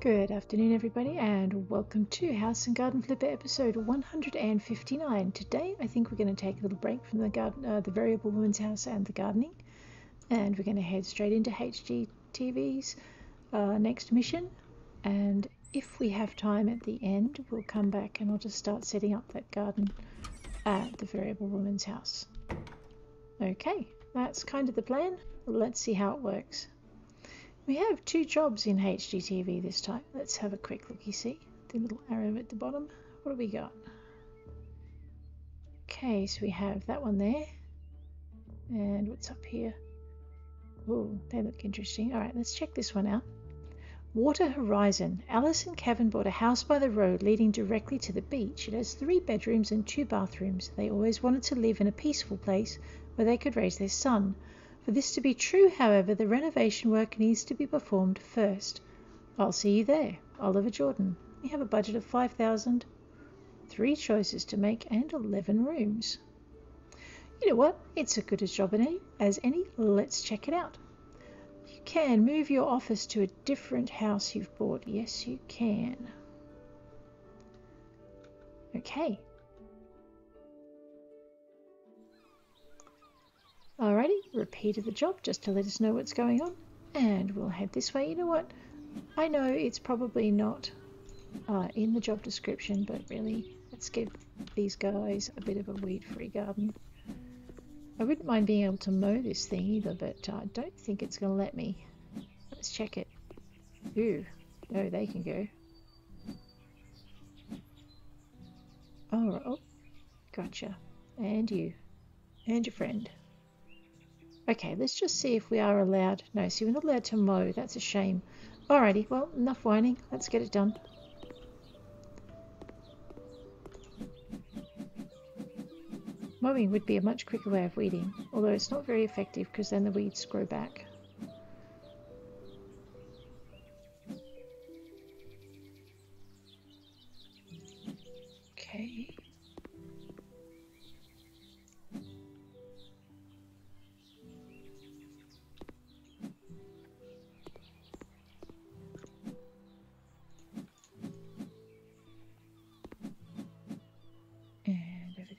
Good afternoon, everybody, and welcome to House and Garden Flipper episode 159. Today, I think we're going to take a little break from the variable woman's house and the gardening, and we're going to head straight into HGTV's next mission. And if we have time at the end, we'll come back and I'll just start setting up that garden at the variable woman's house. Okay, that's kind of the plan. Let's see how it works. We have two jobs in HGTV this time. Let's have a quick look. You see the little arrow at the bottom. What do we got? Okay, so we have that one there. And what's up here? Oh, they look interesting. All right, let's check this one out. Water Horizon. Alice and Kevin bought a house by the road leading directly to the beach. It has 3 bedrooms and 2 bathrooms. They always wanted to live in a peaceful place where they could raise their son. For this to be true, however, the renovation work needs to be performed first. I'll see you there. Oliver Jordan. We have a budget of $5,000, 3 choices to make, and 11 rooms. You know what? It's as good a job as any. Let's check it out. You can move your office to a different house you've bought. Yes, you can. Okay. Alrighty, repeated the job just to let us know what's going on, and we'll head this way. You know what? I know it's probably not in the job description, but really, let's give these guys a bit of a weed-free garden. I wouldn't mind being able to mow this thing either, but I don't think it's going to let me. Let's check it. Ooh, no, they can go. Oh, gotcha. And you. And your friend. Okay, let's just see if we are allowed. No, see, we're not allowed to mow. That's a shame. Alrighty, well, enough whining. Let's get it done. Mowing would be a much quicker way of weeding, although it's not very effective because then the weeds grow back. Okay.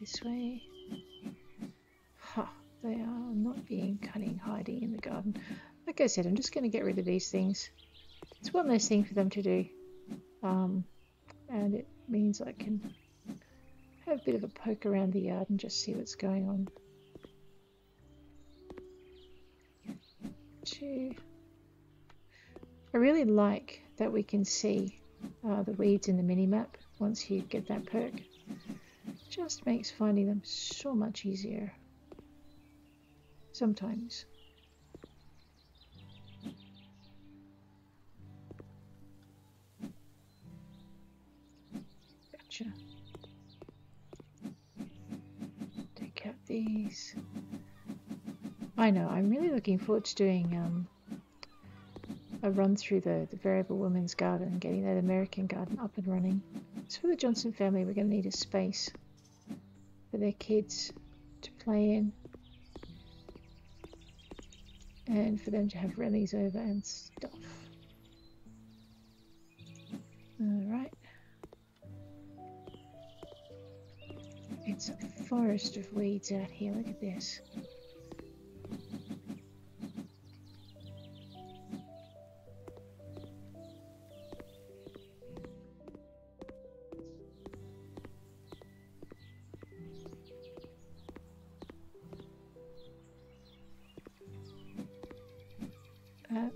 This way. They are not being cunning, hiding in the garden. Like I said, I'm just going to get rid of these things. It's one less thing for them to do. And it means I can have a bit of a poke around the yard and just see what's going on. 2. I really like that we can see the weeds in the mini-map once you get that perk. Just makes finding them so much easier. Sometimes. Gotcha. Take out these. I know, I'm really looking forward to doing a run through the variable women's garden and getting that American garden up and running. So for the Johnson family, we're going to need a space for their kids to play in and for them to have rallies over and stuff. Alright. It's a forest of weeds out here, look at this.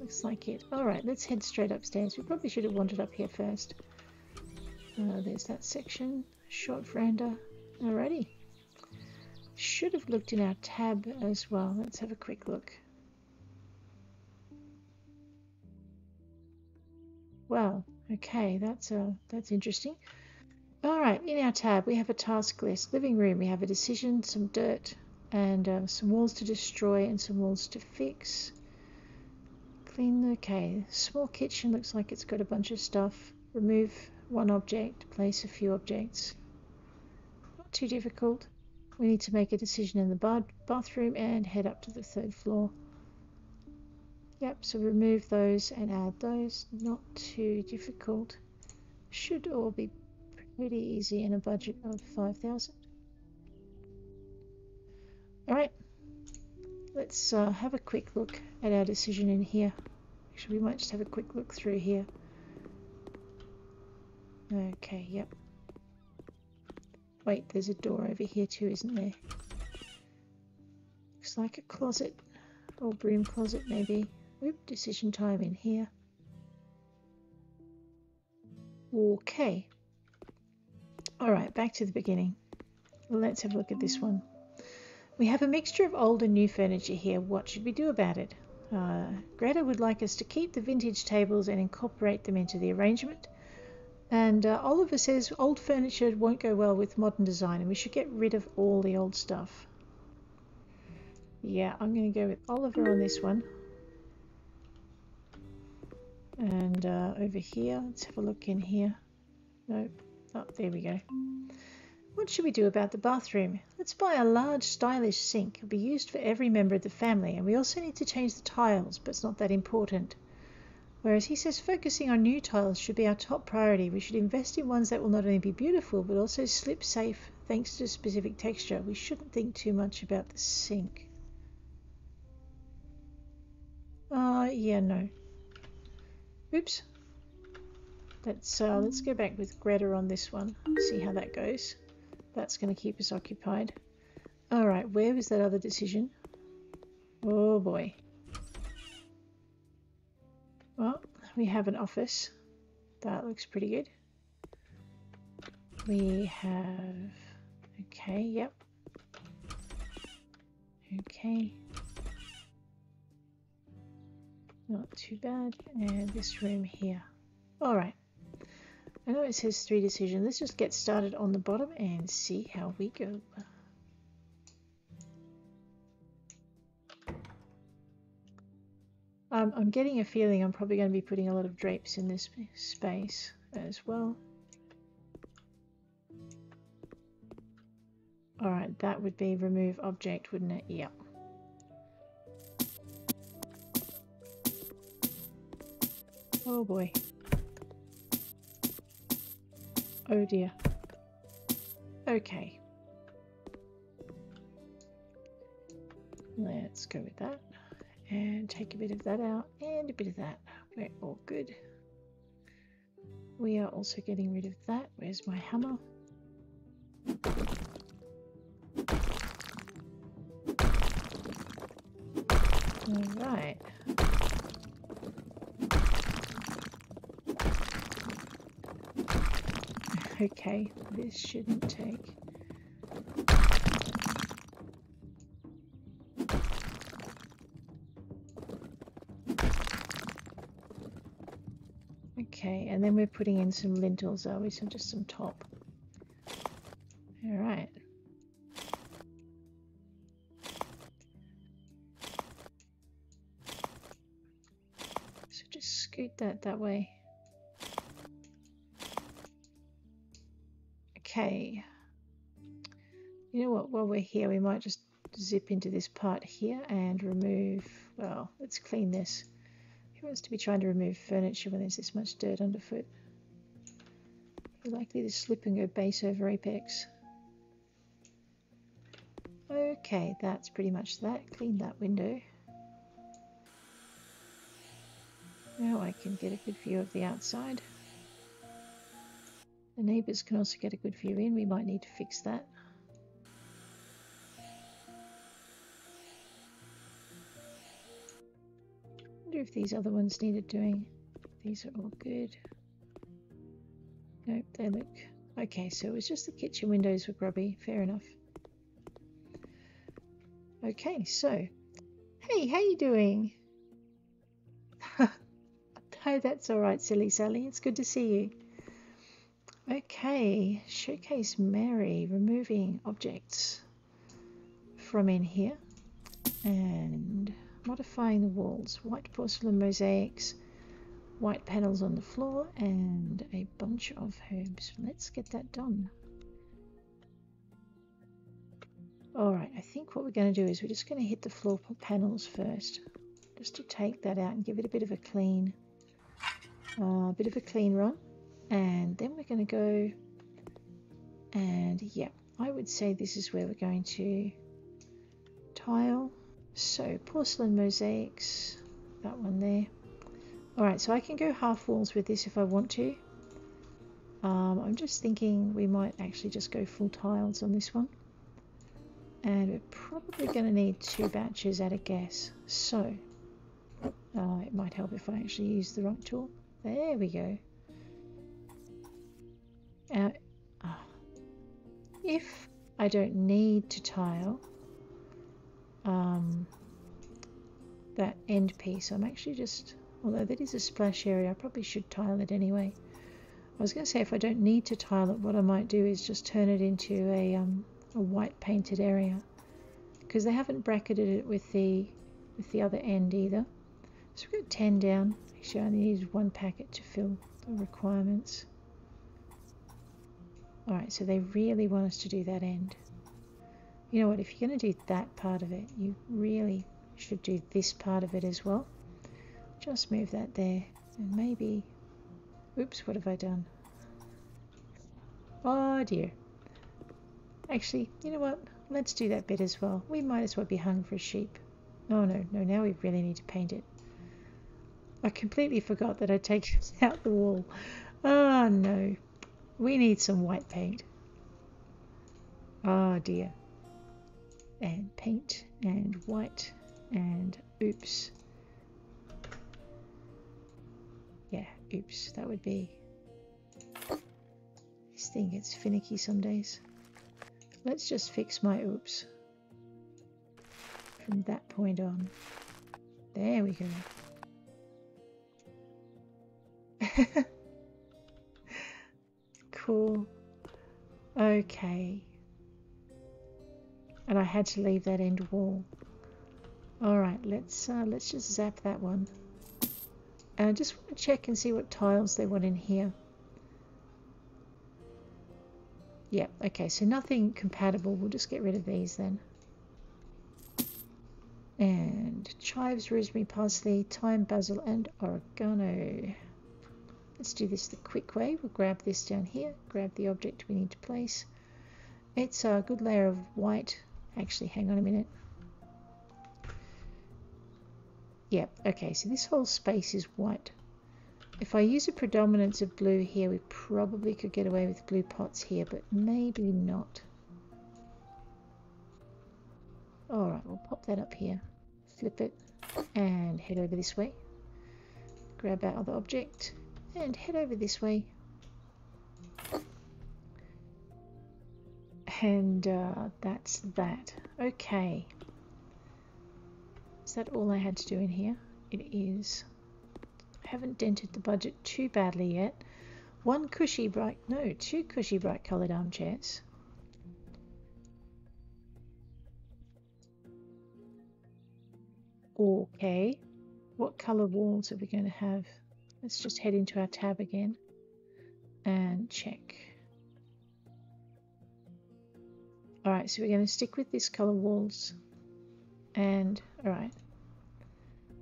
Looks like it. Alright, let's head straight upstairs. We probably should have wandered up here first. There's that section. Short veranda. Alrighty. Should have looked in our tab as well. Let's have a quick look. Well, okay, that's interesting. Alright, in our tab we have a task list. Living room, we have a decision, some dirt, and some walls to destroy and some walls to fix. Okay, small kitchen looks like it's got a bunch of stuff. Remove 1 object, place a few objects. Not too difficult. We need to make a decision in the bathroom and head up to the 3rd floor. Yep, so remove those and add those. Not too difficult. Should all be pretty easy in a budget of 5,000. Alright, let's have a quick look at our decision in here. Actually, we might just have a quick look through here. Okay, yep. Wait, there's a door over here too, isn't there? Looks like a closet, or broom closet maybe. Oop, decision time in here. Okay. Alright, back to the beginning. Let's have a look at this one. We have a mixture of old and new furniture here. What should we do about it? Greta would like us to keep the vintage tables and incorporate them into the arrangement. And Oliver says old furniture won't go well with modern design and we should get rid of all the old stuff. Yeah, I'm going to go with Oliver on this one. And over here, let's have a look in here. Nope. Oh, there we go. What should we do about the bathroom? Let's buy a large, stylish sink. It'll be used for every member of the family, and we also need to change the tiles, but it's not that important. Whereas he says focusing on new tiles should be our top priority. We should invest in ones that will not only be beautiful, but also slip safe thanks to specific texture. We shouldn't think too much about the sink. Yeah, no. Oops. Let's go back with Greta on this one. See how that goes. That's going to keep us occupied. Alright, where was that other decision? Oh boy. Well, we have an office. That looks pretty good. We have... Okay, yep. Okay. Not too bad. And this room here. Alright. I know it says 3 decisions. Let's just get started on the bottom and see how we go. I'm getting a feeling I'm probably going to be putting a lot of drapes in this space as well. Alright, that would be remove object, wouldn't it? Yep. Oh boy. Oh dear. Okay. Let's go with that. And take a bit of that out and a bit of that. We're all good. We are also getting rid of that. Where's my hammer? Alright. Okay, this shouldn't take. Okay, and then we're putting in some lintels, are we? So just some top. Alright. So just scoot that way. Okay. You know what, while we're here, we might just zip into this part here and remove, well, let's clean this. Who wants to be trying to remove furniture when there's this much dirt underfoot? You're likely to slip and go base over apex. Okay, that's pretty much that. Clean that window. Now I can get a good view of the outside. The neighbours can also get a good view in. We might need to fix that. I wonder if these other ones needed doing. These are all good. Nope, they look... Okay, so it was just the kitchen windows were grubby. Fair enough. Okay, so... Hey, how you doing? Oh, that's alright, silly Sally. It's good to see you. Okay, showcase Mary, removing objects from in here and modifying the walls. White porcelain mosaics, white panels on the floor, and a bunch of herbs. Let's get that done. Alright, I think what we're going to do is we're just going to hit the floor panels first. just to take that out and give it a bit of a clean run. And then we're going to go and yeah, I would say this is where we're going to tile. So porcelain mosaics, that one there. Alright, so I can go half walls with this if I want to. I'm just thinking we might actually just go full tiles on this one. And we're probably going to need 2 batches at a guess. So it might help if I actually use the right tool. There we go. If I don't need to tile that end piece, I'm actually just, although that is a splash area, I probably should tile it anyway. I was going to say if I don't need to tile it, what I might do is just turn it into a white painted area, because they haven't bracketed it with the other end either. So we've got 10 down. Actually, I only need 1 packet to fill the requirements. Alright, so they really want us to do that end. You know what, if you're going to do that part of it, you really should do this part of it as well. Just move that there, and maybe... Oops, what have I done? Oh dear. Actually, you know what? Let's do that bit as well. We might as well be hung for a sheep. Oh no, now we really need to paint it. I completely forgot that I'd taken out the wall. Oh no. We need some white paint. Oh dear. And paint and white and oops. Yeah, oops, that would be... This thing gets finicky some days. Let's just fix my oops. From that point on. There we go. Cool. Okay. And I had to leave that end wall. Alright, let's just zap that one. And I just want to check and see what tiles they want in here. Yep, okay, so nothing compatible. We'll just get rid of these then. And chives, rosemary, parsley, thyme, basil, and oregano. Let's do this the quick way. We'll grab this down here, grab the object we need to place. It's a good layer of white. Actually, hang on a minute. Yep, okay, so this whole space is white. If I use a predominance of blue here, we probably could get away with blue pots here, but maybe not. Alright, we'll pop that up here, flip it, and head over this way. Grab our other object, and head over this way. And that's that. Okay. Is that all I had to do in here? It is. I haven't dented the budget too badly yet. Two cushy bright coloured armchairs. Okay. What colour walls are we going to have? Let's just head into our tab again and check. Alright, so we're going to stick with this colour walls. And alright.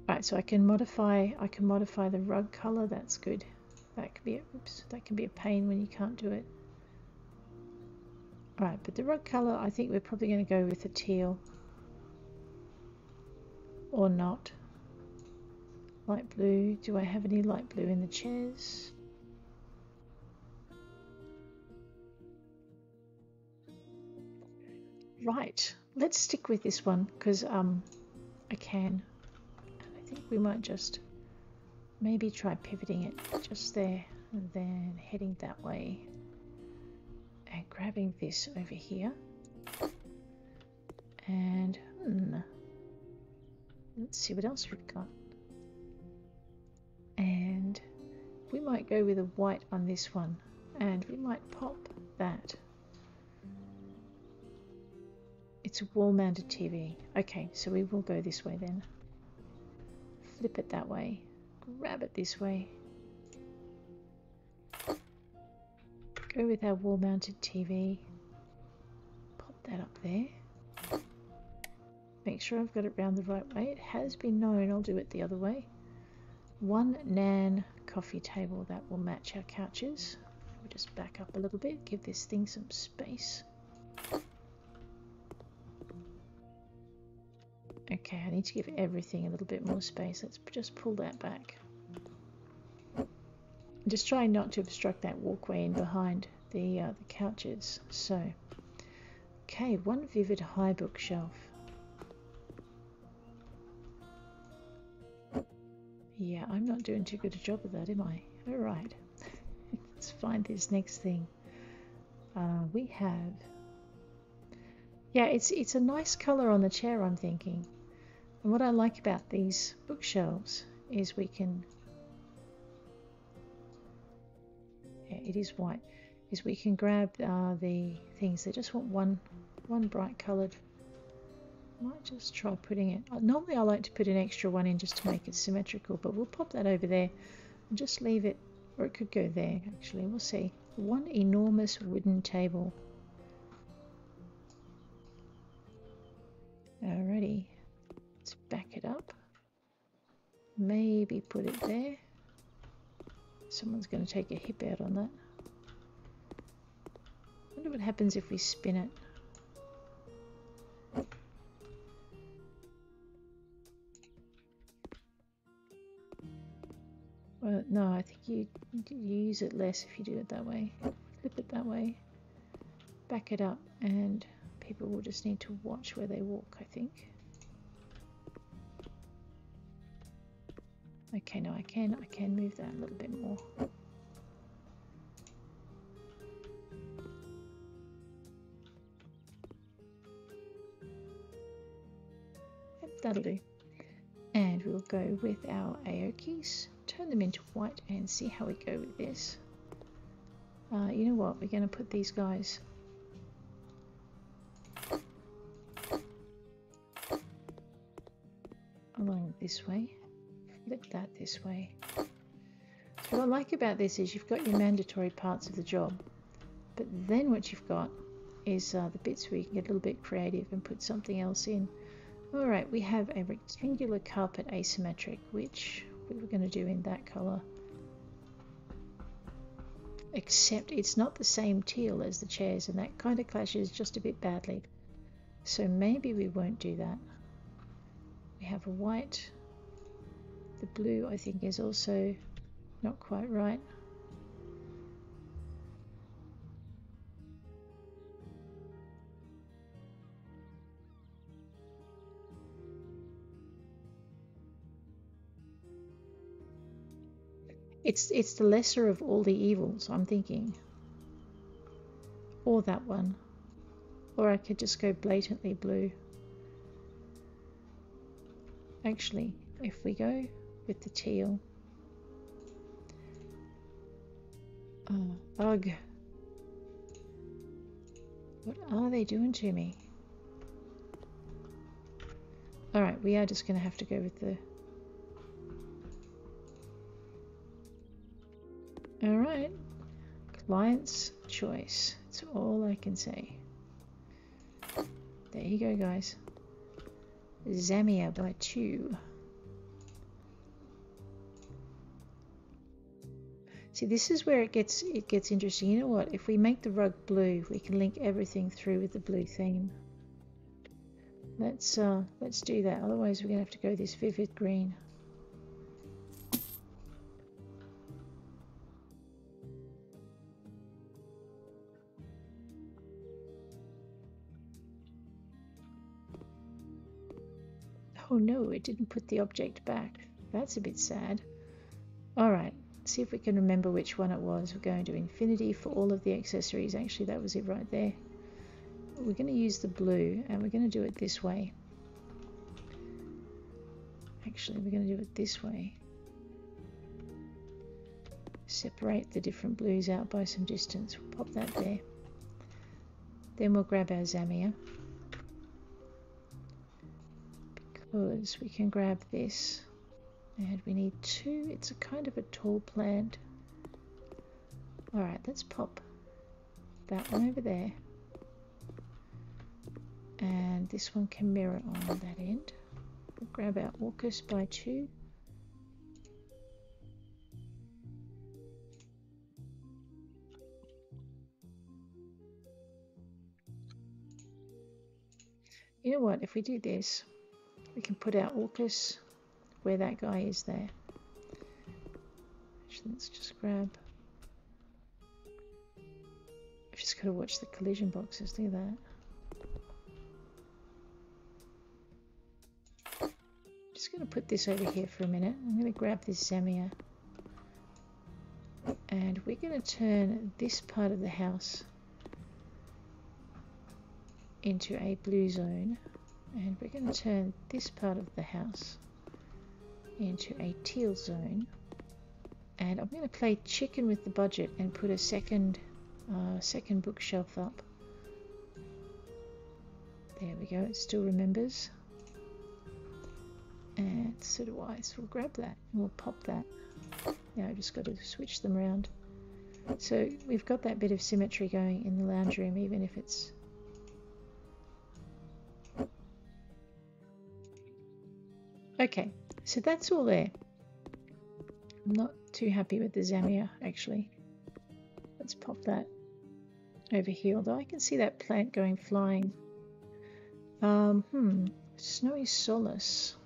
Alright, so I can modify the rug colour, that's good. That can be a pain when you can't do it. Alright, but the rug colour, I think we're probably going to go with a teal. Or not. Light blue. Do I have any light blue in the chairs? Right, let's stick with this one because I can. I think we might just maybe try pivoting it just there and then heading that way and grabbing this over here. And let's see what else we've got. And we might go with a white on this one and we might pop that. It's a wall-mounted TV. Okay, so we will go this way then. Flip it that way. Grab it this way. Go with our wall-mounted TV. Pop that up there. make sure I've got it round the right way. It has been known I'll do it the other way. 1 Nan coffee table that will match our couches. We'll just back up a little bit, give this thing some space. Okay, I need to give everything a little bit more space. Let's just pull that back. Just trying not to obstruct that walkway in behind the couches. So, okay, 1 vivid high bookshelf. Yeah, I'm not doing too good a job of that, am I? All right, let's find this next thing. We have, yeah, it's a nice color on the chair, I'm thinking. And what I like about these bookshelves is we can, yeah, it is white, is we can grab the things. They just want one bright colored. Might just try putting it. Normally I like to put an extra one in just to make it symmetrical, but we'll pop that over there and just leave it, or it could go there actually, we'll see. 1 enormous wooden table. Alrighty, let's back it up. Maybe put it there. Someone's going to take a hip out on that. Wonder what happens if we spin it. Well, no, I think you use it less if you do it that way. Flip it that way, back it up, and people will just need to watch where they walk, I think. Okay, no, I can move that a little bit more. Yep, that'll do. And we'll go with our Aokis, turn them into white, and see how we go with this. You know what, we're going to put these guys along this way, flip that this way. So what I like about this is you've got your mandatory parts of the job, but then what you've got is the bits where you can get a little bit creative and put something else in. Alright, we have a rectangular carpet asymmetric, which we were going to do in that colour. Except it's not the same teal as the chairs, and that kind of clashes just a bit badly. So maybe we won't do that. We have a white. The blue I think is also not quite right. It's the lesser of all the evils, I'm thinking. Or that one. Or I could just go blatantly blue. Actually, if we go with the teal. Oh, ugh. What are they doing to me? Alright, we are just going to have to go with the... Alright, client's choice. That's all I can say. There you go, guys. Zamia by 2. See, this is where it gets interesting. You know what? If we make the rug blue, we can link everything through with the blue theme. Let's do that. Otherwise, we're gonna have to go this vivid green. Oh no, it didn't put the object back. That's a bit sad. Alright, see if we can remember which one it was. We're going to infinity for all of the accessories. Actually, that was it right there. We're going to use the blue, and we're going to do it this way. Actually, we're going to do it this way. Separate the different blues out by some distance. We'll pop that there. Then we'll grab our Zamia. Because we can grab this. And we need 2. It's a kind of a tall plant. Alright, let's pop that one over there. And this one can mirror on that end. We'll grab our AUKUS by 2. You know what, if we do this, we can put our AUKUS where that guy is there. Actually, let's just grab... I've just got to watch the collision boxes do that. Just going to put this over here for a minute. I'm going to grab this Zamia. And we're going to turn this part of the house into a blue zone. And we're going to turn this part of the house into a teal zone. And I'm going to play chicken with the budget and put a second bookshelf up. There we go, it still remembers. And so do I, so we'll grab that and we'll pop that. Now I've just got to switch them around. So we've got that bit of symmetry going in the lounge room, even if it's... Okay, so that's all there. I'm not too happy with the Zamia, actually. Let's pop that over here, although I can see that plant going flying. Snowy Solace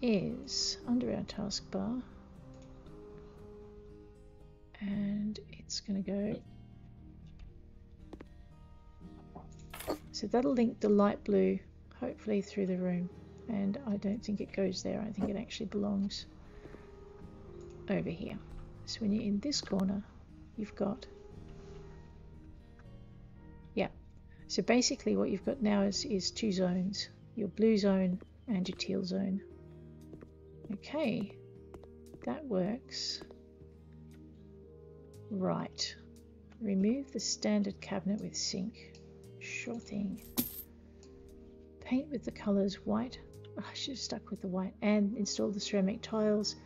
is under our taskbar. And it's going to go... So that'll link the light blue, hopefully, through the room. And I don't think it goes there. I think it actually belongs over here. So when you're in this corner, you've got... Yeah. So basically what you've got now is 2 zones. Your blue zone and your teal zone. Okay. That works. Right. Remove the standard cabinet with sink. Sure thing. Paint with the colours white. Oh, I should have stuck with the white. And install the ceramic tiles.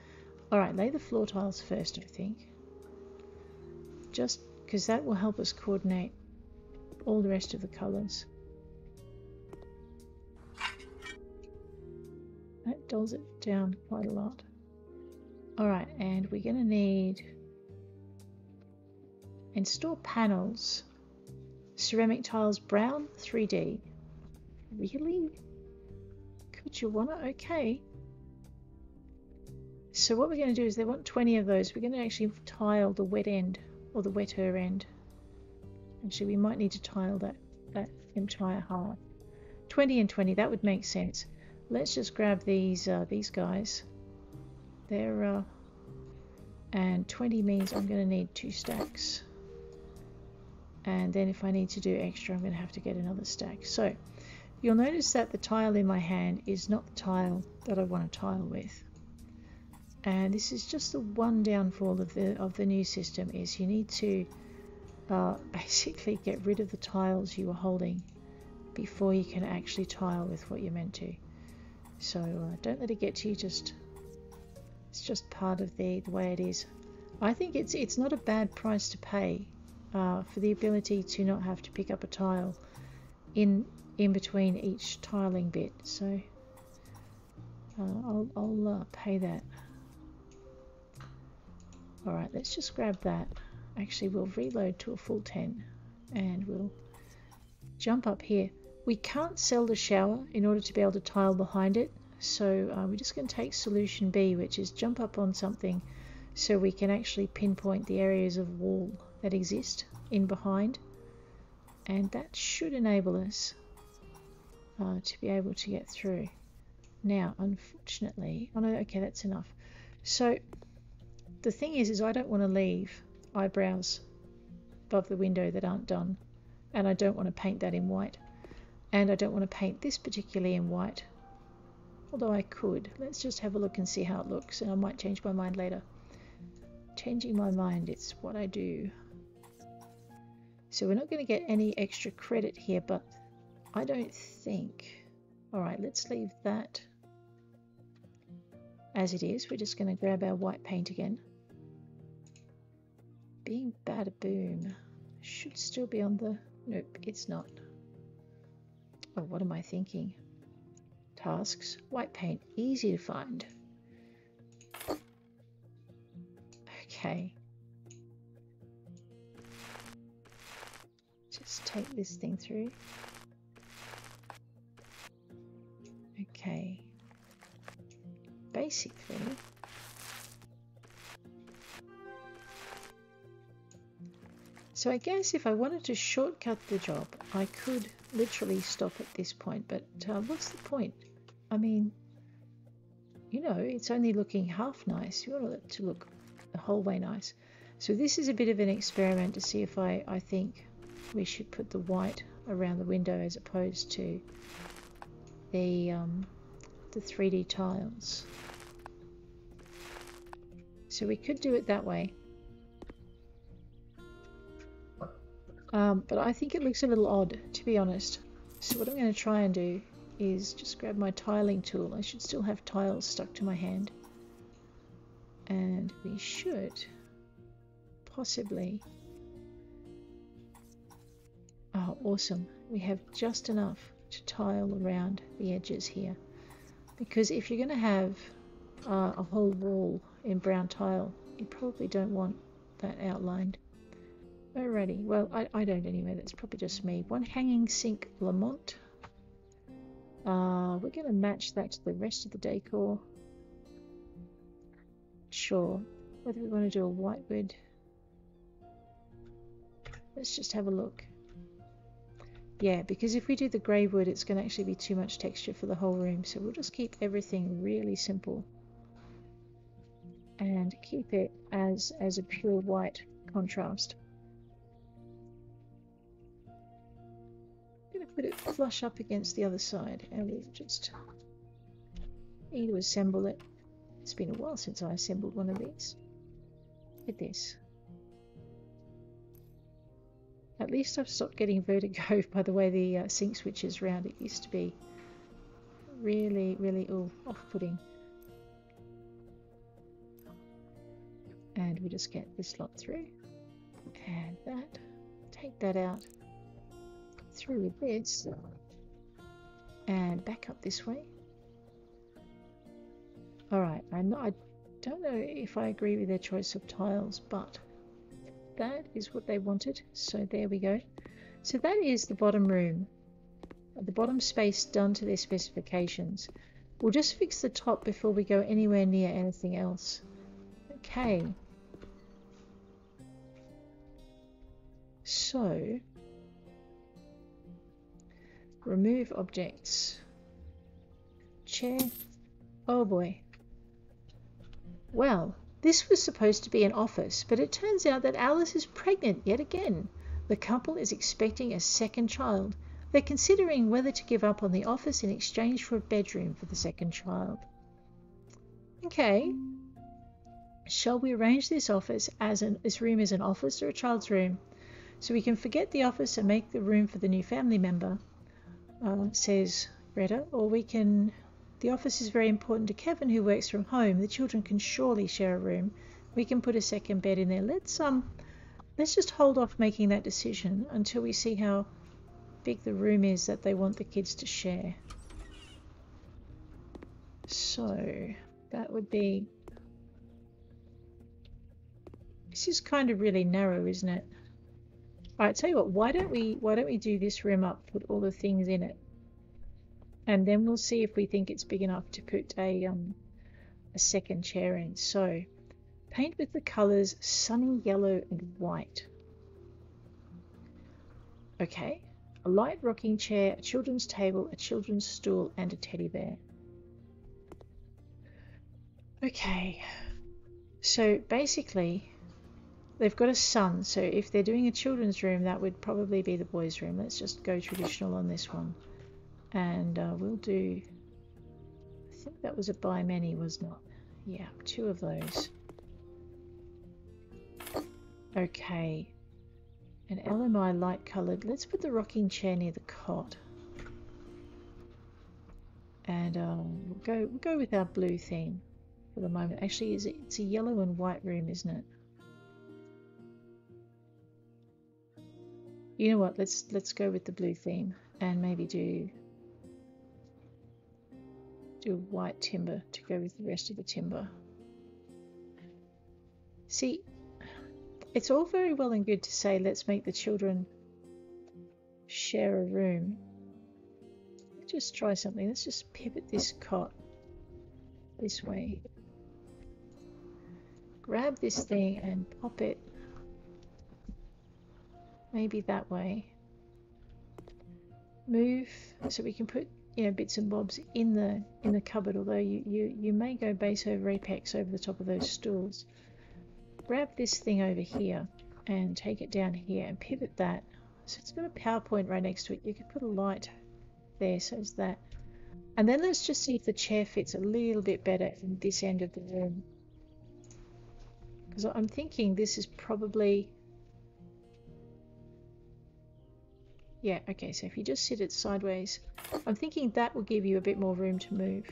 Alright, lay the floor tiles first, I think. Just because that will help us coordinate all the rest of the colours. That dulls it down quite a lot. Alright, and we're going to need... Install panels. Ceramic tiles brown 3D. Really? Could you want it? Okay. So what we're going to do is they want 20 of those. We're going to actually tile the wet end or the wetter end. Actually, we might need to tile that entire half. 20 and 20, that would make sense. Let's just grab these guys. They're and 20 means I'm going to need 2 stacks. And then if I need to do extra, I'm going to have to get another stack. So you'll notice that the tile in my hand is not the tile that I want to tile with. And this is just the one downfall of the new system, is you need to basically get rid of the tiles you were holding before you can actually tile with what you're meant to. So don't let it get to you. It's just part of the way it is. I think it's not a bad price to pay for the ability to not have to pick up a tile in between each tiling bit. So I'll pay that. Alright, let's just grab that. Actually, we'll reload to a full 10 and we'll jump up here. We can't sell the shower in order to be able to tile behind it, so we're just going to take solution B, which is jump up on something so we can actually pinpoint the areas of wall that exist in behind, and that should enable us to be able to get through. Now, unfortunately, oh no, okay, that's enough. So the thing is I don't want to leave eyebrows above the window that aren't done, and I don't want to paint that in white, and I don't want to paint this particularly in white, although I could. Let's just have a look and see how it looks, and I might change my mind later. Changing my mind, it's what I do. So we're not going to get any extra credit here, but I don't think... Alright, let's leave that as it is. We're just going to grab our white paint again. Being bada boom should still be on the... Nope, it's not. Oh, what am I thinking? Tasks, white paint, easy to find. Okay. Just take this thing through. Okay. Basically, so I guess if I wanted to shortcut the job, I could literally stop at this point, but what's the point? I mean, you know, it's only looking half nice. You want it to look the whole way nice. So this is a bit of an experiment to see if I think we should put the white around the window as opposed to the 3D tiles. So we could do it that way. But I think it looks a little odd, to be honest. So what I'm going to try and do is just grab my tiling tool. I should still have tiles stuck to my hand. And we should possibly... Oh, awesome. We have just enough to tile around the edges here. Because if you're going to have a whole wall in brown tile, you probably don't want that outlined. Alrighty, well, I don't anyway, that's probably just me. One hanging sink Lamont. We're going to match that to the rest of the decor. Sure. Whether we want to do a white wood. Let's just have a look. Yeah, because if we do the grey wood, it's going to actually be too much texture for the whole room. So we'll just keep everything really simple. And keep it as a pure white contrast. I'm going to put it flush up against the other side and we'll just need to assemble it. It's been a while since I assembled one of these. Look at this. At least I've stopped getting vertigo by the way the sink switches round. It used to be really, really off-putting. And we just get this lot through. And that. Take that out. Through with this. And back up this way. Alright, I don't know if I agree with their choice of tiles, but that is what they wanted. So there we go. So that is the bottom room. The bottom space done to their specifications. We'll just fix the top before we go anywhere near anything else. Okay. So, remove objects. Chair. Oh boy. Well, this was supposed to be an office, but it turns out that Alice is pregnant yet again. The couple is expecting a second child. They're considering whether to give up on the office in exchange for a bedroom for the second child. Okay. Shall we arrange this room as an office or a child's room? So we can forget the office and make the room for the new family member, says Greta, or we can... The office is very important to Kevin, who works from home. The children can surely share a room. We can put a second bed in there. Let's just hold off making that decision until we see how big the room is that they want the kids to share. So that would be... This is kind of really narrow, isn't it? Alright, tell you what, why don't we do this room up, put all the things in it, and then we'll see if we think it's big enough to put a second chair in. So, paint with the colours sunny yellow and white. Okay, a light rocking chair, a children's table, a children's stool, and a teddy bear. Okay, so basically they've got a son, so if they're doing a children's room, that would probably be the boys' room. Let's just go traditional on this one. And we'll do... I think that was a by many, wasn't it? Yeah, 2 of those. Okay. An LMI light coloured. Let's put the rocking chair near the cot. And we'll go with our blue theme for the moment. Actually, it's a yellow and white room, isn't it? You know what, let's go with the blue theme and maybe do do white timber to go with the rest of the timber. See, it's all very well and good to say let's make the children share a room. Let's just try something. Let's just pivot this cot this way. Grab this thing and pop it maybe that way. Move so we can put, you know, bits and bobs in the cupboard, although you may go base over apex over the top of those stools. Grab this thing over here and take it down here and pivot that. So it's got a power point right next to it. You could put a light there, so it's that. And then let's just see if the chair fits a little bit better in this end of the room. Because I'm thinking this is probably... Yeah, okay, so if you just sit it sideways, I'm thinking that will give you a bit more room to move.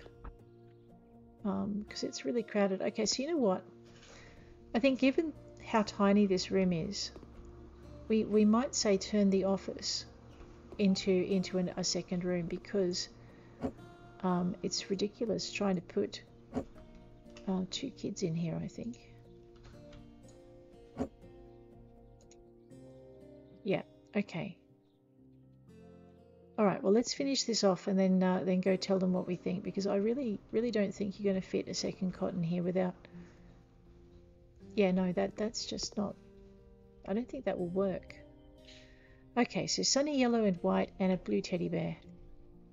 Because it's really crowded. Okay, so you know what? I think given how tiny this room is, we might say turn the office into a second room, because it's ridiculous trying to put 2 kids in here, I think. Yeah, okay. All right, well, let's finish this off and then go tell them what we think, because I really don't think you're going to fit a second cot in here without... Yeah, no, that's just not... I don't think that will work. Okay, so sunny yellow and white and a blue teddy bear.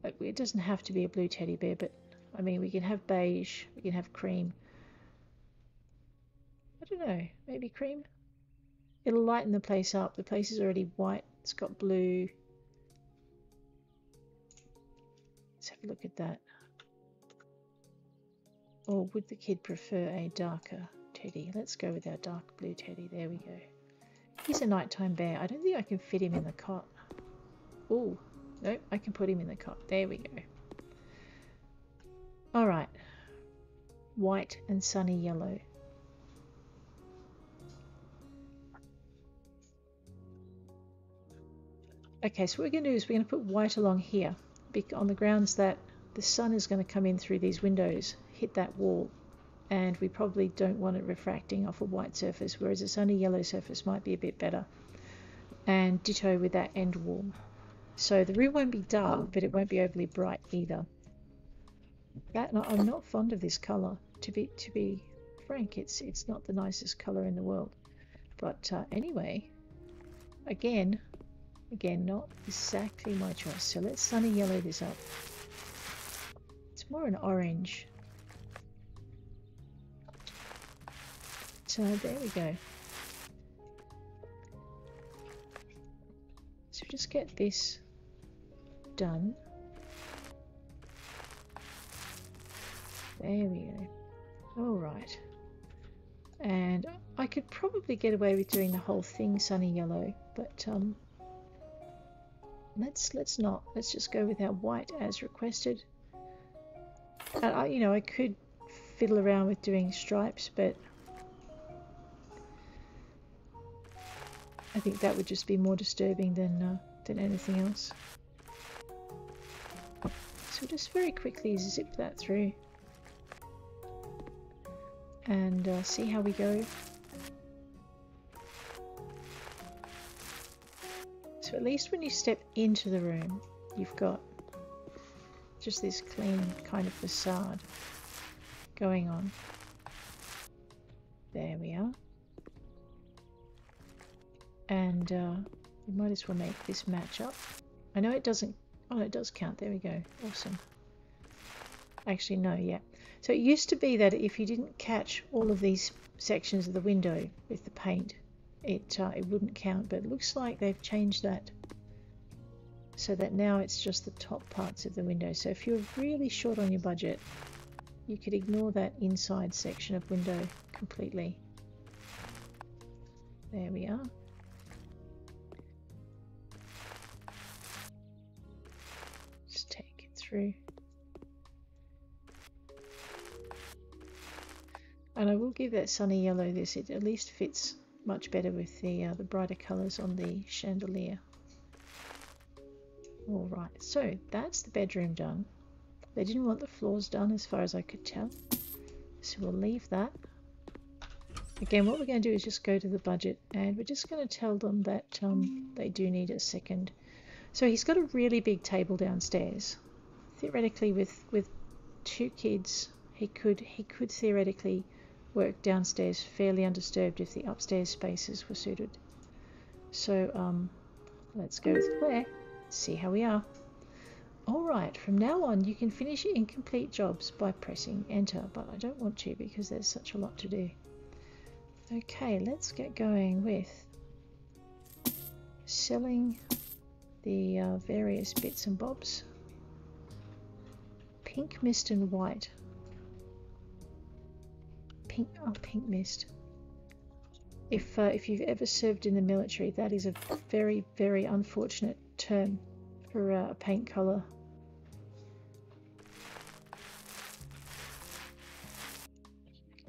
It doesn't have to be a blue teddy bear, but I mean, we can have beige, we can have cream. I don't know, maybe cream? It'll lighten the place up. The place is already white, it's got blue. Let's have a look at that. Or would the kid prefer a darker teddy? Let's go with our dark blue teddy. There we go. He's a nighttime bear. I don't think I can fit him in the cot. Oh, nope, I can put him in the cot. There we go. All right. White and sunny yellow. Okay, so what we're going to do is we're going to put white along here on the grounds that the sun is going to come in through these windows, hit that wall, and we probably don't want it refracting off a white surface, whereas a sunny yellow surface might be a bit better. And ditto with that end wall. So the room won't be dark, but it won't be overly bright either. I'm not fond of this colour. To be frank, it's not the nicest colour in the world. But anyway, again, not exactly my choice. So let's sunny yellow this up. It's more an orange. So there we go. So just get this done. There we go. All right. And I could probably get away with doing the whole thing sunny yellow, but let's not. Let's just go with our white as requested. And I could fiddle around with doing stripes, but I think that would just be more disturbing than anything else. So just very quickly zip that through and see how we go. So at least when you step into the room, you've got just this clean kind of facade going on. There we are. And we might as well make this match up. I know it doesn't... Oh, it does count. There we go. Awesome. Actually, no, yeah. So it used to be that if you didn't catch all of these sections of the window with the paint, it wouldn't count. But it looks like they've changed that so that now it's just the top parts of the window. So if you're really short on your budget, you could ignore that inside section of window completely. There we are. Through. And I will give that sunny yellow this. It at least fits much better with the brighter colours on the chandelier. All right, so that's the bedroom done. They didn't want the floors done as far as I could tell. So we'll leave that. Again, what we're going to do is just go to the budget and we're just going to tell them that they do need a second. So he's got a really big table downstairs. Theoretically, with 2 kids, he could theoretically work downstairs fairly undisturbed if the upstairs spaces were suited. So let's go with Claire, see how we are. Alright, from now on you can finish incomplete jobs by pressing enter, but I don't want to because there's such a lot to do. Okay, let's get going with selling the various bits and bobs. Pink mist and white. Pink mist. If you've ever served in the military, that is a very, very unfortunate term for a paint colour.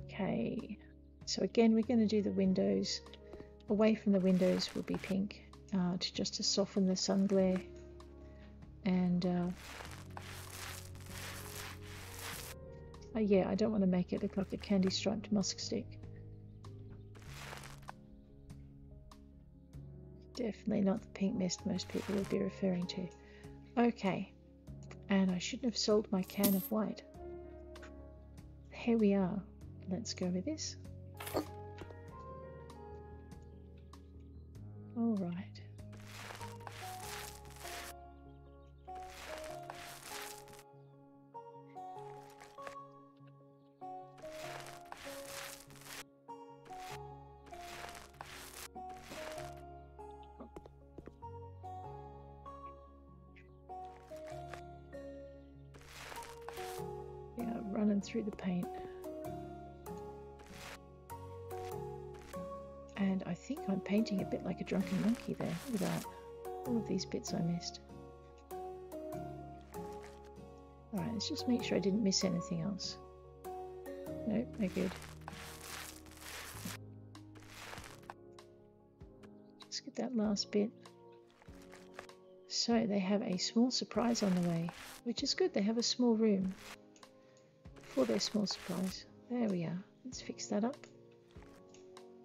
Okay, so again we're going to do the windows. Away from the windows will be pink, just to soften the sun glare. And yeah, I don't want to make it look like a candy striped musk stick. Definitely not the pink mist most people would be referring to. Okay, and I shouldn't have sold my can of white. Here we are. Let's go with this. All right. Yeah, running through the paint. And I think I'm painting a bit like a drunken monkey there with that. All of these bits I missed. Alright, let's just make sure I didn't miss anything else. Nope, no good. Just get that last bit. So they have a small surprise on the way, which is good. They have a small room for their small surprise. There we are. Let's fix that up.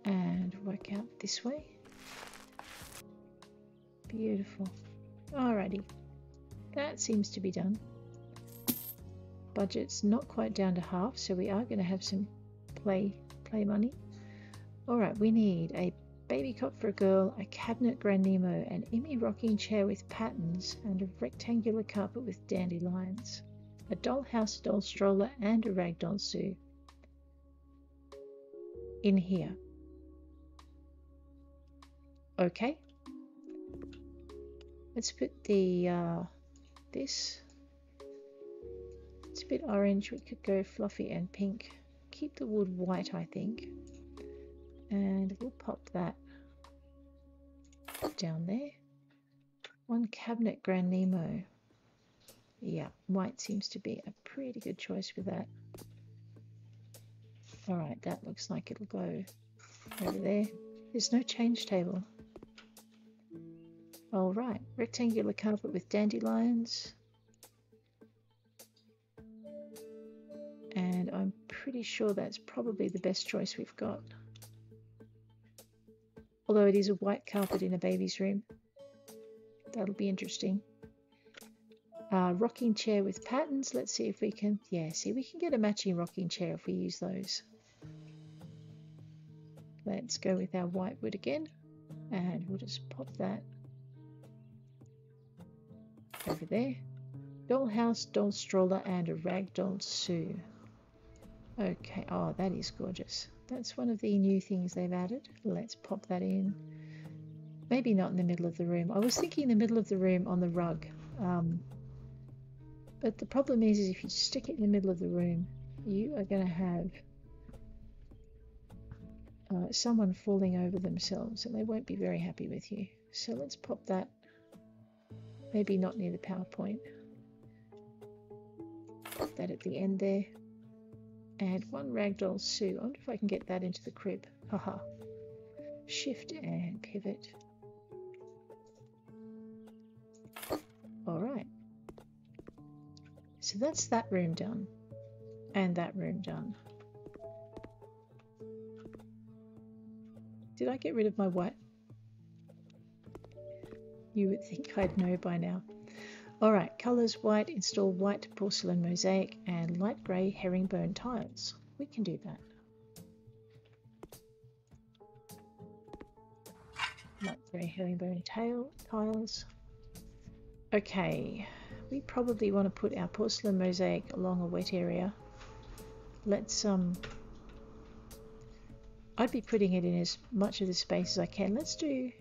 And work out this way. Beautiful. Alrighty, that seems to be done. Budget's not quite down to half, so we are going to have some play money. Alright, we need a baby cot for a girl, a cabinet Grand Nemo, an Emmy rocking chair with patterns, and a rectangular carpet with dandelions, a dollhouse, doll stroller, and a ragdoll Sue. In here. Okay, let's put the this. It's a bit orange. We could go fluffy and pink. Keep the wood white, I think, and we'll pop that down there. One cabinet Grand Nemo. Yeah, white seems to be a pretty good choice with that. All right, that looks like it'll go over there. There's no change table. All right, rectangular carpet with dandelions. And I'm pretty sure that's probably the best choice we've got. Although it is a white carpet in a baby's room. That'll be interesting. Rocking chair with patterns. Let's see if we can... Yeah, see, we can get a matching rocking chair if we use those. Let's go with our white wood again. And we'll just pop that over there. Dollhouse, doll stroller, and a ragdoll Sue. Okay, oh, that is gorgeous. That's one of the new things they've added. Let's pop that in. Maybe not in the middle of the room. I was thinking in the middle of the room on the rug. But the problem is if you stick it in the middle of the room, you are going to have someone falling over themselves and they won't be very happy with you. So let's pop that. Maybe not near the PowerPoint. Pop that at the end there. And one ragdoll Sue. I wonder if I can get that into the crib. Haha. Shift and pivot. Alright. so that's that room done. And that room done. Did I get rid of my white? You would think I'd know by now. Alright, colours white, install white porcelain mosaic and light grey herringbone tiles. We can do that. Light grey herringbone tiles. Okay, we probably want to put our porcelain mosaic along a wet area. Let's I'd be putting it in as much of the space as I can. Let's do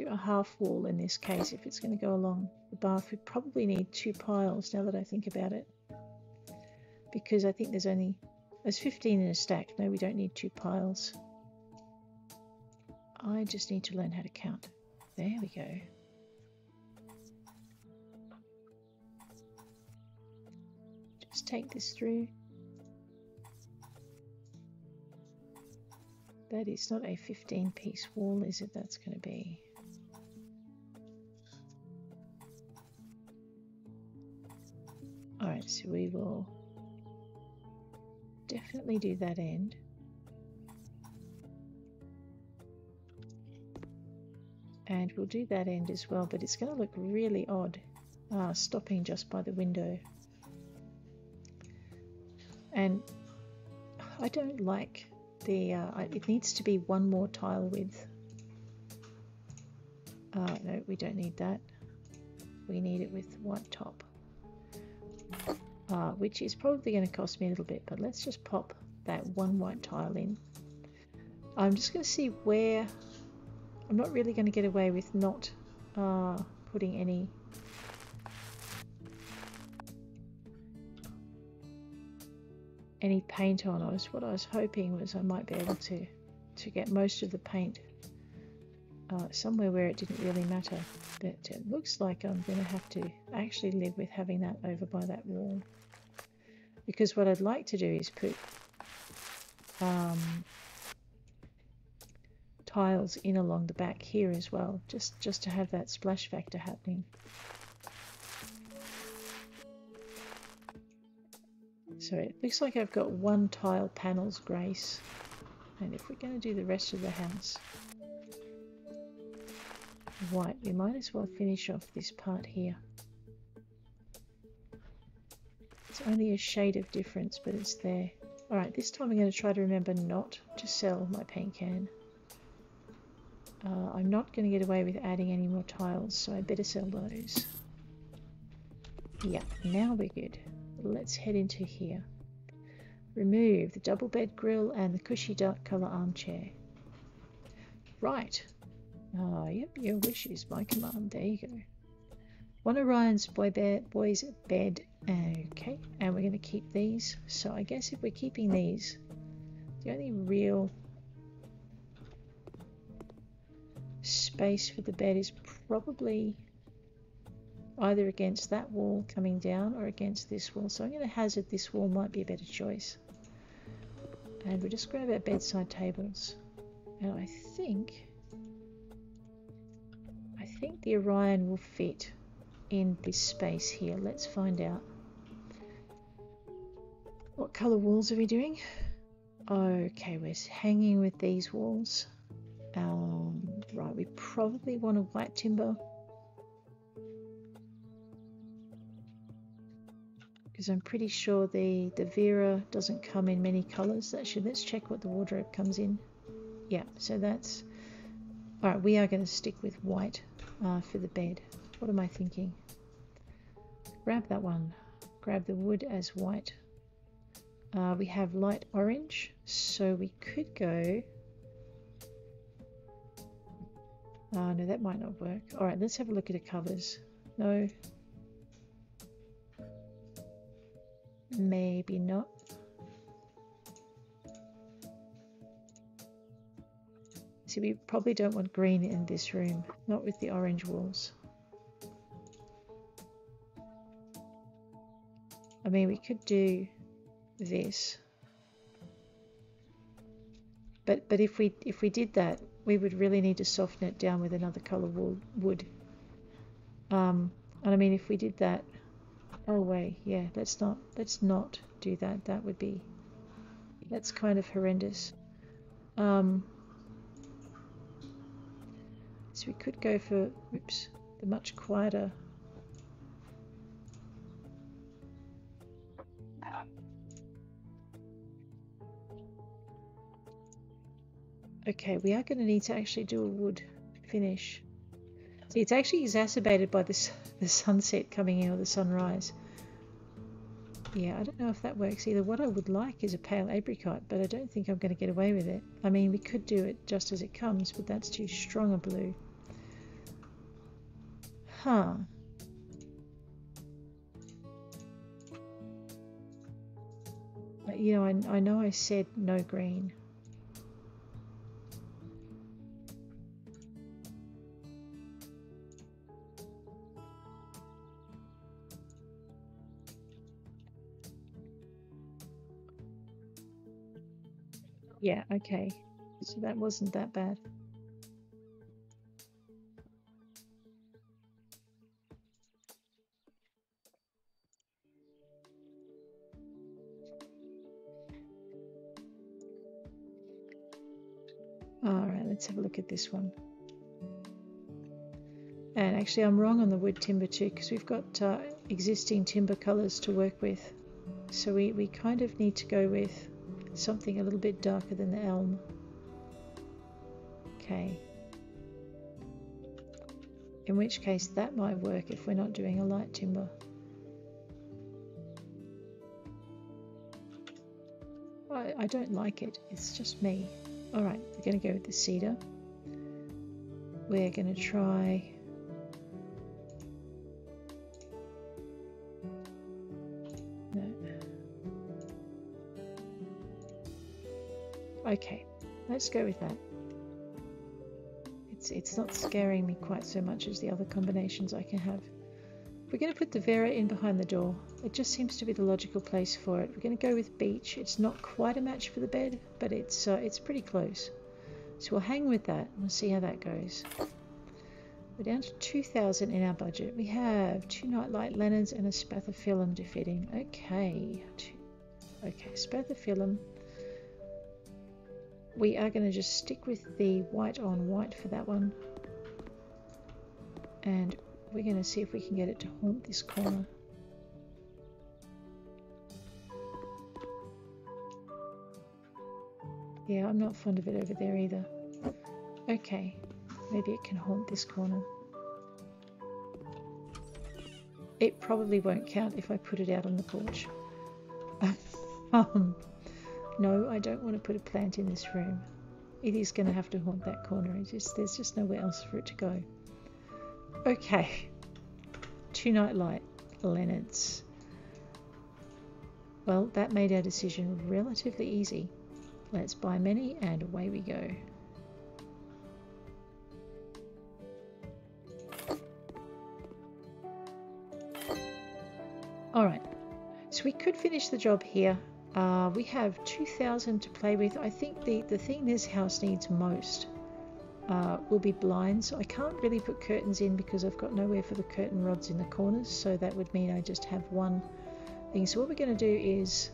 a half wall in this case if it's going to go along the bath. We probably need 2 piles now that I think about it, because I think there's 15 in a stack. No, we don't need 2 piles. I just need to learn how to count. There we go. Just take this through. That is not a 15-piece wall, is it? That's going to be... Alright, so we will definitely do that end. And we'll do that end as well, but it's going to look really odd stopping just by the window. And I don't like the... it needs to be 1 more tile width. No, we don't need that. We need it with white top. Which is probably going to cost me a little bit, but let's just pop that 1 white tile in. I'm just going to see where... I'm not really going to get away with not putting any paint on. What I was hoping was I might be able to get most of the paint somewhere where it didn't really matter, but it looks like I'm going to have to actually live with having that over by that wall, because what I'd like to do is put tiles in along the back here as well, just to have that splash factor happening. So it looks like I've got 1 tile panels grace, and if we're going to do the rest of the house white, we might as well finish off this part here. It's only a shade of difference, but it's there. Alright, this time I'm going to try to remember not to sell my paint can. I'm not going to get away with adding any more tiles, so I better sell those. Yeah, now we're good. Let's head into here. Remove the double bed grill and the cushy dark colour armchair. Right. Yep, your wish is my command. There you go. One Orion's boys bed. Okay, and we're going to keep these. So I guess if we're keeping these, the only real space for the bed is probably either against that wall coming down or against this wall. So I'm going to hazard this wall might be a better choice. And we'll just grab our bedside tables. And I think the Orion will fit in this space here. Let's find out. What colour walls are we doing? Okay, we're hanging with these walls. Right, we probably want a white timber, because I'm pretty sure the Vera doesn't come in many colours. Let's check what the wardrobe comes in. Yeah, so that's... Alright, we are going to stick with white for the bed. What am I thinking? Grab that one. Grab the wood as white. We have light orange, so we could go... no, that might not work. Alright, let's have a look at the covers. No. Maybe not. See, we probably don't want green in this room, not with the orange walls. I mean, we could do this, but if we did that, we would really need to soften it down with another colour wood. And I mean, if we did that, Oh wait, yeah, let's not do that. That's kind of horrendous. So we could go for, oops, the much quieter. Okay, we are going to need to actually do a wood finish. See, it's actually exacerbated by this the sunset coming in or the sunrise. Yeah, I don't know if that works either. What I would like is a pale apricot, but I don't think I'm going to get away with it. I mean, we could do it just as it comes, but that's too strong a blue. Huh. But, you know, I know I said no green. Yeah, okay. So that wasn't that bad. Alright, let's have a look at this one. And actually I'm wrong on the wood timber too, because we've got existing timber colours to work with. So we kind of need to go with something a little bit darker than the elm. Okay. In which case that might work if we're not doing a light timber. I don't like it, it's just me. Alright, we're going to go with the cedar. We're going to try... No. Okay, let's go with that. It's not scaring me quite so much as the other combinations I can have. We're going to put the Vera in behind the door. It just seems to be the logical place for it. We're going to go with beech. It's not quite a match for the bed, but it's pretty close. So we'll hang with that and we'll see how that goes. We're down to 2,000 in our budget. We have 2 nightlight lanterns and a spathiphyllum to fit in. Okay. Okay, spathiphyllum. We are going to just stick with the white on white for that one. And we're going to see if we can get it to haunt this corner. Yeah, I'm not fond of it over there either. Okay, maybe it can haunt this corner. It probably won't count if I put it out on the porch. No, I don't want to put a plant in this room. It is going to have to haunt that corner. There's just nowhere else for it to go. Okay. 2 nightlight lanterns. Well, that made our decision relatively easy. Let's buy many and away we go. Alright, so we could finish the job here. We have 2,000 to play with. I think the thing this house needs most will be blinds. So I can't really put curtains in because I've got nowhere for the curtain rods in the corners, so that would mean I just have one thing. So what we're going to do is,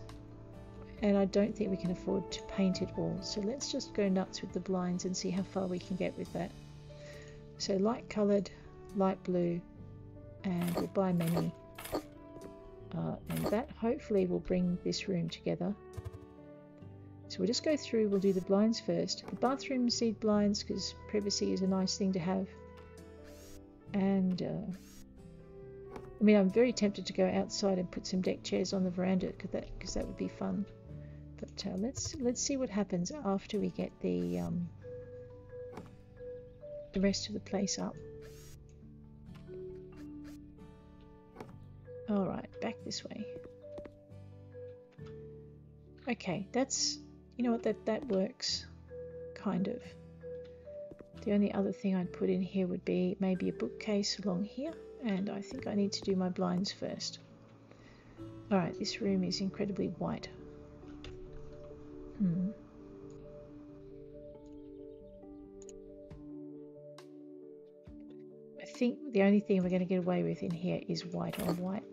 and I don't think we can afford to paint it all, so let's just go nuts with the blinds and see how far we can get with that. So light coloured, light blue, and we'll buy many. And that hopefully will bring this room together. So we'll just go through, we'll do the blinds first. The bathrooms need blinds because privacy is a nice thing to have. And I mean, I'm very tempted to go outside and put some deck chairs on the veranda because that would be fun. But let's see what happens after we get the rest of the place up. Alright, back this way. Okay, that's, you know what, that works, kind of. The only other thing I'd put in here would be maybe a bookcase along here, and I think I need to do my blinds first. Alright, this room is incredibly white. I think the only thing we're going to get away with in here is white on white.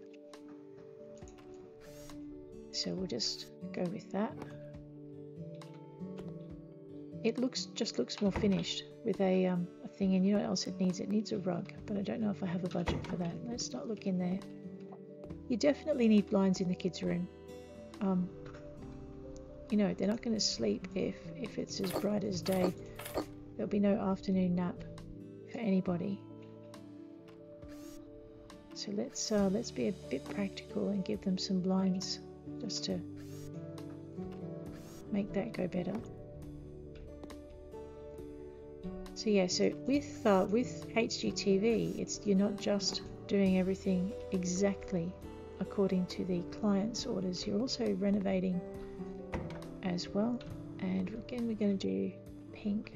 so we'll just go with that. It just looks more finished with a thing, and you know what else it needs? It needs a rug, but I don't know if I have a budget for that. Let's not look in there. You definitely need blinds in the kids' room. You know, they're not going to sleep if it's as bright as day. There'll be no afternoon nap for anybody. So let's be a bit practical and give them some blinds just to make that go better. So yeah, so with HGTV, you're not just doing everything exactly according to the client's orders. You're also renovating as well. And again, we're going to do pink.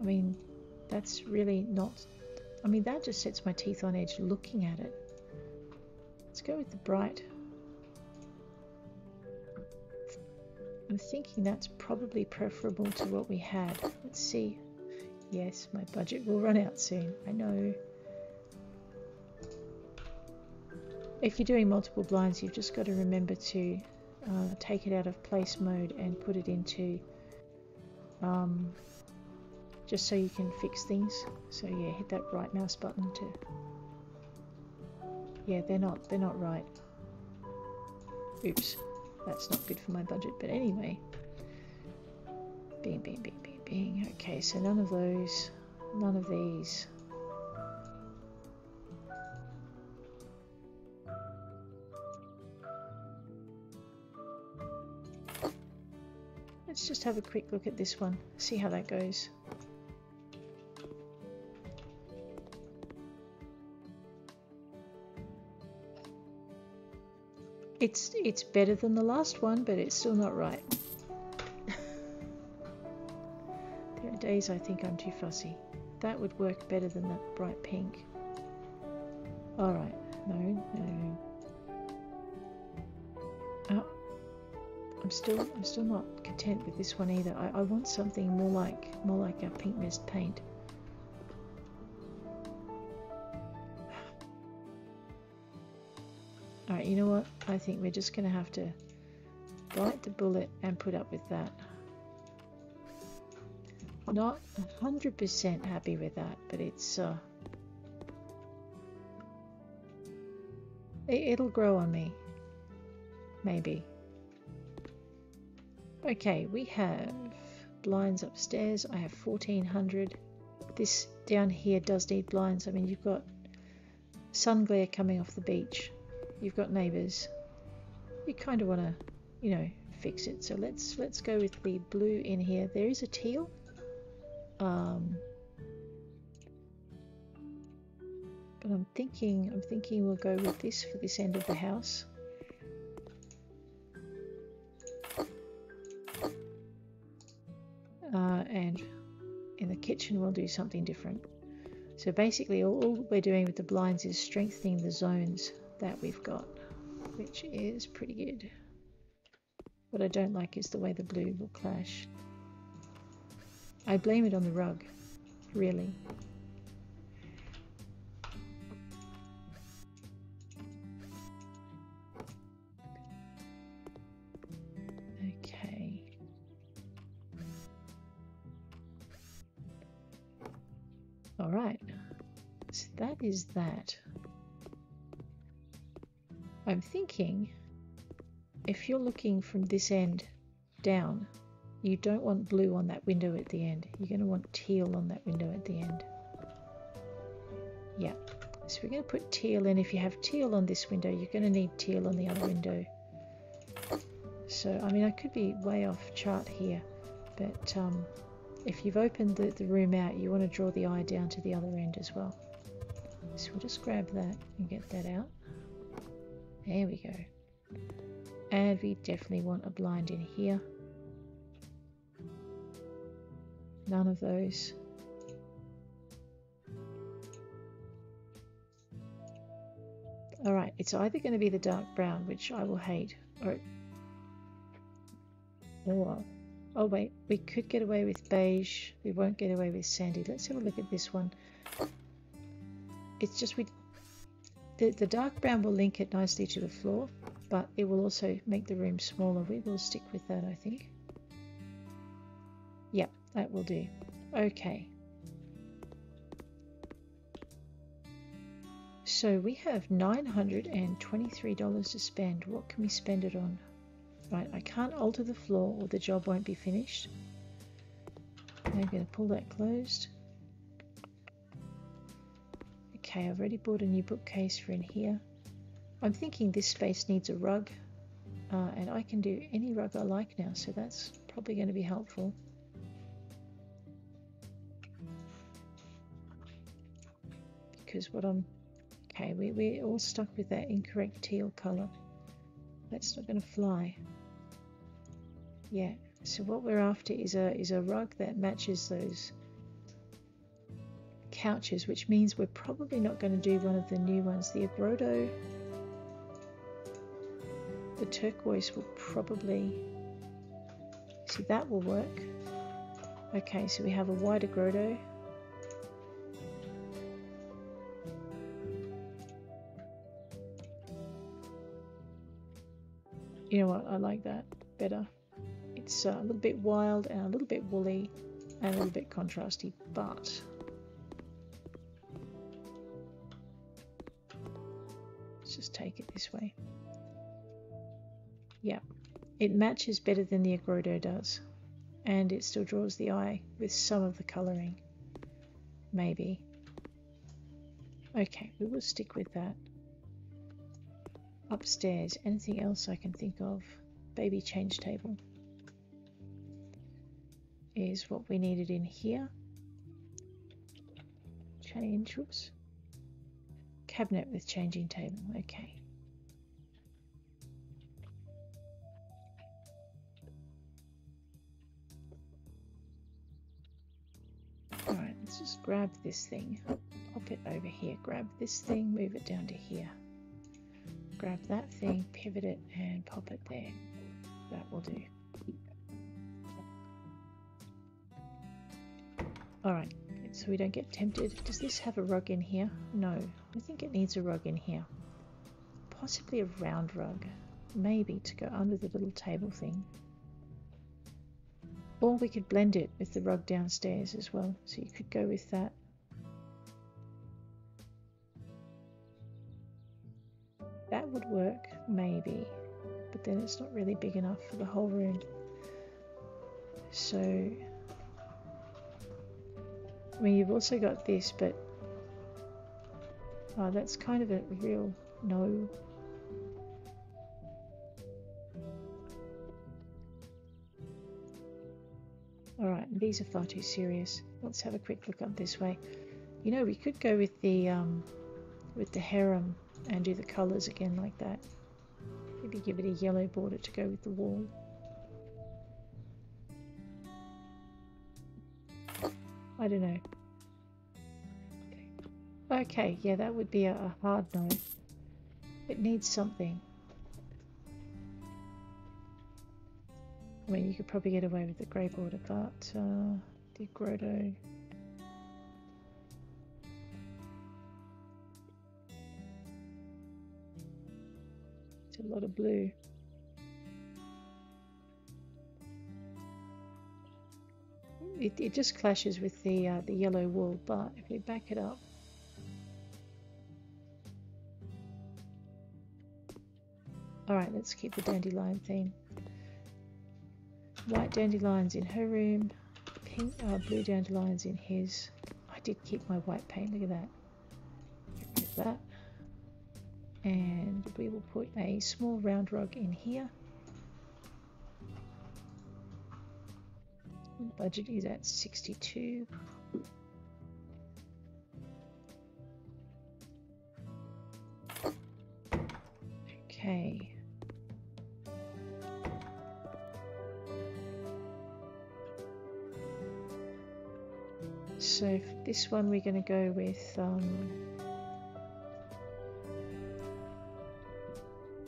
I mean, that's really not. I mean, that just sets my teeth on edge looking at it. Let's go with the bright. I'm thinking that's probably preferable to what we had. Let's see. Yes, my budget will run out soon. I know. If you're doing multiple blinds, you've just got to remember to take it out of place mode and put it into just so you can fix things. So yeah, hit that right mouse button to. Yeah, they're not right. Oops. That's not good for my budget, but anyway. Bing, bing, bing, bing, bing. Okay, so none of those, none of these. Let's just have a quick look at this one, see how that goes. It's better than the last one, but it's still not right. There are days I think I'm too fussy. That would work better than that bright pink. Alright, no. Oh, I'm still not content with this one either. I want something more like a pink mist paint. Alright, you know what? I think we're just going to have to bite the bullet and put up with that. Not 100% happy with that, but it's it'll grow on me. Maybe. Okay, we have blinds upstairs. I have 1400. This down here does need blinds. I mean, you've got sun glare coming off the beach. You've got neighbours. You kind of want to, you know, fix it. So let's go with the blue in here. There is a teal. But I'm thinking we'll go with this for this end of the house. And in the kitchen we'll do something different. So basically all we're doing with the blinds is strengthening the zones that we've got, which is pretty good. What I don't like is the way the blue will clash. I blame it on the rug, really. Okay. All right. So that is that. I'm thinking if you're looking from this end down, you don't want blue on that window at the end. You're going to want teal on that window at the end. Yeah. So we're going to put teal in. If you have teal on this window, you're going to need teal on the other window. So, I mean, I could be way off chart here, but if you've opened the room out, you want to draw the eye down to the other end as well. So we'll just grab that and get that out. There we go. And we definitely want a blind in here. None of those. Alright, it's either going to be the dark brown, which I will hate, or oh wait, we could get away with beige. We won't get away with sandy. Let's have a look at this one. It's just The dark brown will link it nicely to the floor, but it will also make the room smaller. We will stick with that, I think. Yep, that will do. Okay. So we have $923 to spend. What can we spend it on? Right, I can't alter the floor or the job won't be finished. I'm going to pull that closed. Okay, I've already bought a new bookcase for in here. I'm thinking this space needs a rug, and I can do any rug I like now, so that's probably going to be helpful. Because what I'm... Okay, we're all stuck with that incorrect teal colour. That's not going to fly. Yeah, so what we're after is a rug that matches those couches, which means we're probably not going to do one of the new ones. The agrodo, the turquoise will probably... See, that will work. Okay, so we have a white agrodo. You know what, I like that better. It's a little bit wild and a little bit woolly and a little bit contrasty, but let's just take it this way. Yeah, it matches better than the agrodo does, and it still draws the eye with some of the colouring, maybe. Okay, we will stick with that. Upstairs, anything else I can think of? Baby change table is what we needed in here. Change, whoops. Cabinet with changing table, okay. Alright, let's just grab this thing, pop it over here, grab this thing, move it down to here. Grab that thing, pivot it, and pop it there. That will do. Alright, so we don't get tempted. Does this have a rug in here? No, I think it needs a rug in here. Possibly a round rug, maybe to go under the little table thing. Or we could blend it with the rug downstairs as well, so you could go with that. That would work, maybe, but then it's not really big enough for the whole room. So, I mean, you've also got this, but that's kind of a real no. Alright, these are far too serious. Let's have a quick look up this way. You know, we could go with the harem and do the colours again like that. Maybe give it a yellow border to go with the wall. I don't know. Okay, yeah, that would be a hard no. It needs something. I mean, you could probably get away with the grey border, but the grotto. It's a lot of blue. It just clashes with the yellow wool, but if we back it up. Alright, let's keep the dandelion theme. White dandelions in her room, pink, blue dandelions in his. I did keep my white paint, look at that. Get rid of that. And we will put a small round rug in here. The budget is at 62. Okay. So for this one we're going to go with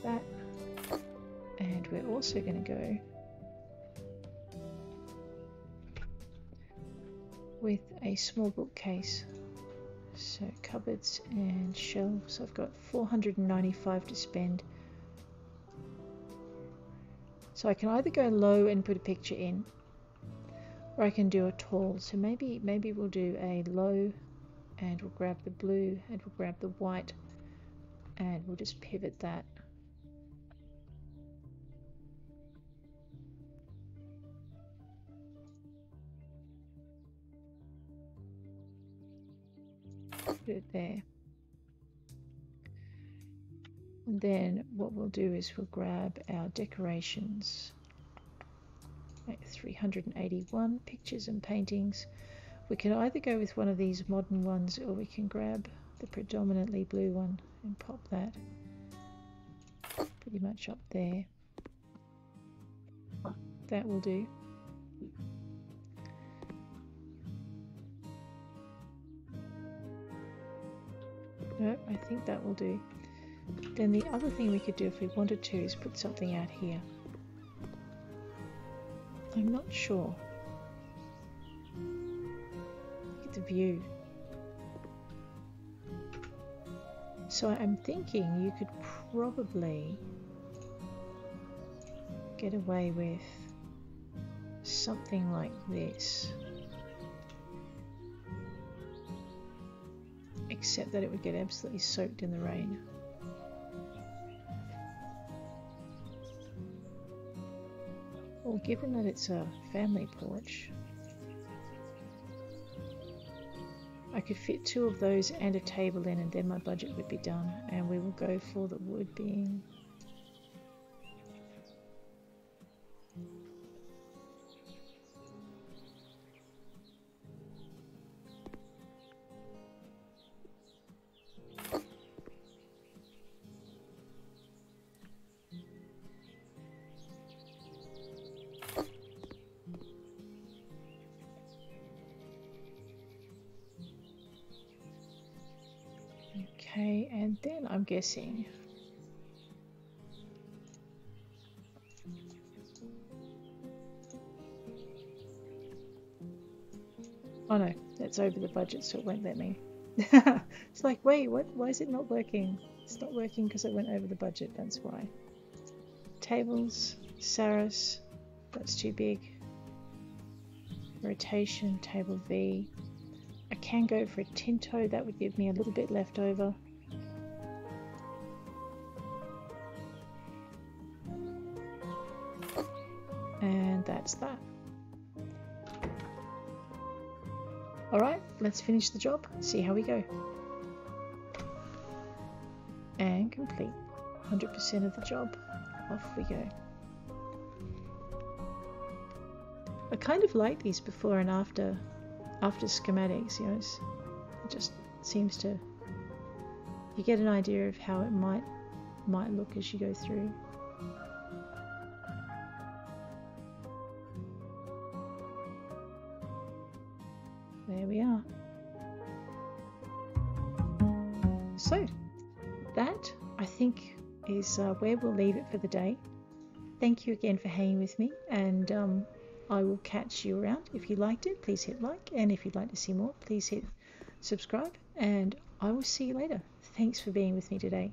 that, and we're also going to go with a small bookcase. So cupboards and shelves, I've got 495 to spend. So I can either go low and put a picture in, or I can do a tall. So maybe we'll do a low, and we'll grab the blue, and we'll grab the white, and we'll just pivot that. Put it there. And then what we'll do is we'll grab our decorations. 381 pictures and paintings. We can either go with one of these modern ones, or we can grab the predominantly blue one and pop that pretty much up there. That will do. No, I think that will do. Then the other thing we could do if we wanted to is put something out here. I'm not sure. Look at the view. So I'm thinking you could probably get away with something like this. Except that it would get absolutely soaked in the rain. Well, given that it's a family porch, I could fit 2 of those and a table in, and then my budget would be done, and we will go for the wood being okay, and then I'm guessing oh no, that's over the budget, so it won't let me. It's like, wait, what? Why is it not working? It's not working because it went over the budget, that's why. Tables, Saris, that's too big. Rotation, table V. I can go for a Tinto, that would give me a little bit left over. And that's that. Alright, let's finish the job, see how we go. And complete. 100% of the job. Off we go. I kind of like these before and after schematics, you know, it just seems to, you get an idea of how it might look as you go through. There we are. So that, I think, is where we'll leave it for the day. Thank you again for hanging with me, and I will catch you around. If you liked it, please hit like, and if you'd like to see more, please hit subscribe, and I will see you later. Thanks for being with me today.